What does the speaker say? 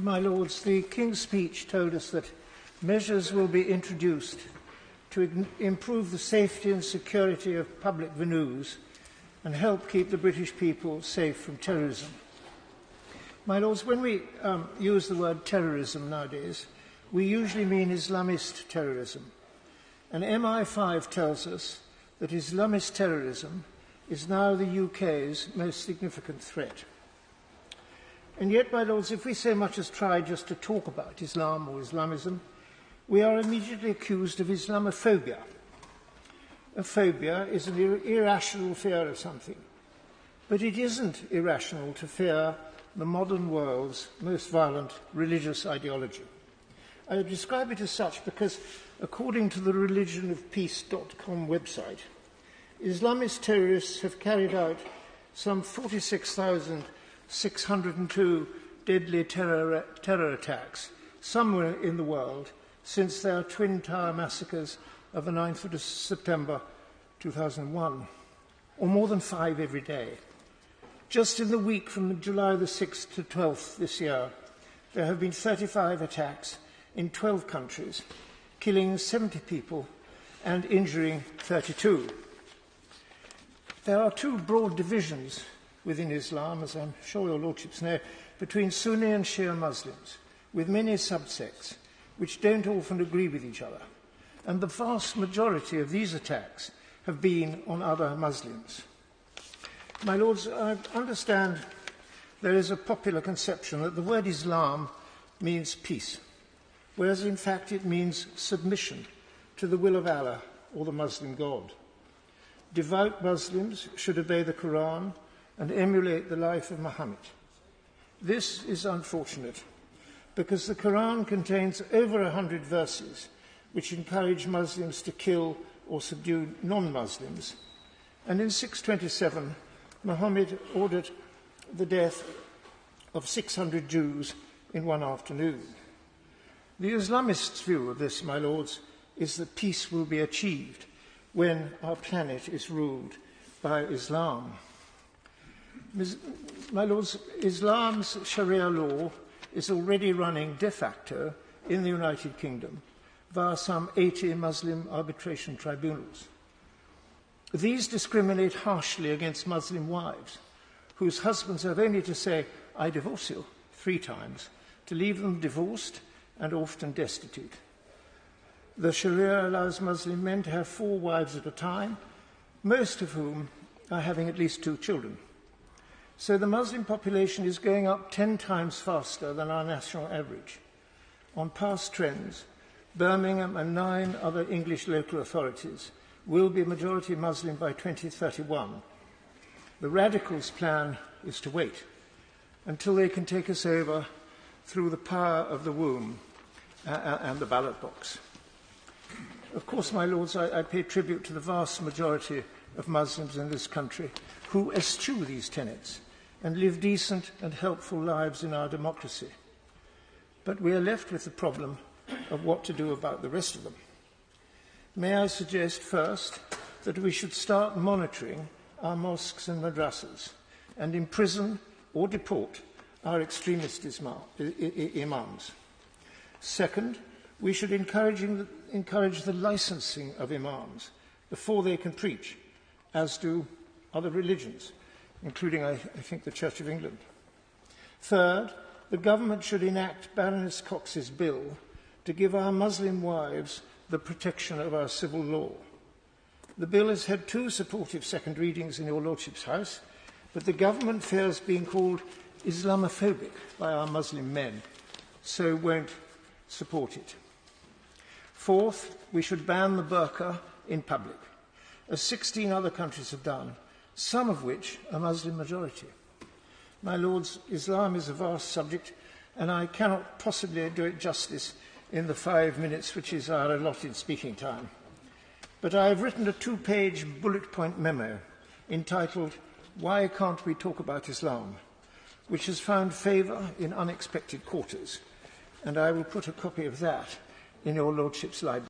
My Lords, the King's speech told us that measures will be introduced to improve the safety and security of public venues and help keep the British people safe from terrorism. My Lords, when we use the word terrorism nowadays, we usually mean Islamist terrorism. And MI5 tells us that Islamist terrorism is now the UK's most significant threat. And yet, my Lords, if we so much as try just to talk about Islam or Islamism, we are immediately accused of Islamophobia. A phobia is an irrational fear of something. But it isn't irrational to fear the modern world's most violent religious ideology. I describe it as such because, according to the religionofpeace.com website, Islamist terrorists have carried out some 46,602 deadly terror attacks somewhere in the world since their Twin Tower massacres of the 9th of September 2001, or more than 5 every day. Just in the week from July the 6th to 12th this year, there have been 35 attacks in 12 countries, killing 70 people and injuring 32. There are two broad divisions within Islam, as I'm sure your lordships know, between Sunni and Shia Muslims, with many subsects which don't often agree with each other. And the vast majority of these attacks have been on other Muslims. My Lords, I understand there is a popular conception that the word Islam means peace, whereas in fact it means submission to the will of Allah or the Muslim God. Devout Muslims should obey the Quran and emulate the life of Muhammad. This is unfortunate because the Quran contains over 100 verses which encourage Muslims to kill or subdue non-Muslims. And in 627, Muhammad ordered the death of 600 Jews in one afternoon. The Islamists' view of this, my Lords, is that peace will be achieved when our planet is ruled by Islam. My Lords, Islam's Sharia law is already running de facto in the United Kingdom via some 80 Muslim arbitration tribunals. These discriminate harshly against Muslim wives, whose husbands have only to say, "I divorce you," 3 times, to leave them divorced and often destitute. The Sharia allows Muslim men to have 4 wives at a time, most of whom are having at least 2 children. So the Muslim population is going up 10 times faster than our national average. On past trends, Birmingham and 9 other English local authorities will be majority Muslim by 2031. The radicals' plan is to wait until they can take us over through the power of the womb and the ballot box. Of course, my Lords, I pay tribute to the vast majority of Muslims in this country who eschew these tenets and live decent and helpful lives in our democracy. But we are left with the problem of what to do about the rest of them. May I suggest first that we should start monitoring our mosques and madrasas and imprison or deport our extremist imams. Second, we should encourage the licensing of imams before they can preach, as do other religions, including, I think, the Church of England. Third, the government should enact Baroness Cox's bill to give our Muslim wives the protection of our civil law. The bill has had 2 supportive second readings in your Lordship's House, but the government fears being called Islamophobic by our Muslim men, so won't support it. Fourth, we should ban the burqa in public, as 16 other countries have done, some of which are Muslim majority. My Lords, Islam is a vast subject, and I cannot possibly do it justice in the 5 minutes which is our allotted speaking time. But I have written a 2-page bullet point memo entitled "Why Can't We Talk About Islam?", which has found favour in unexpected quarters, and I will put a copy of that in your Lordship's library.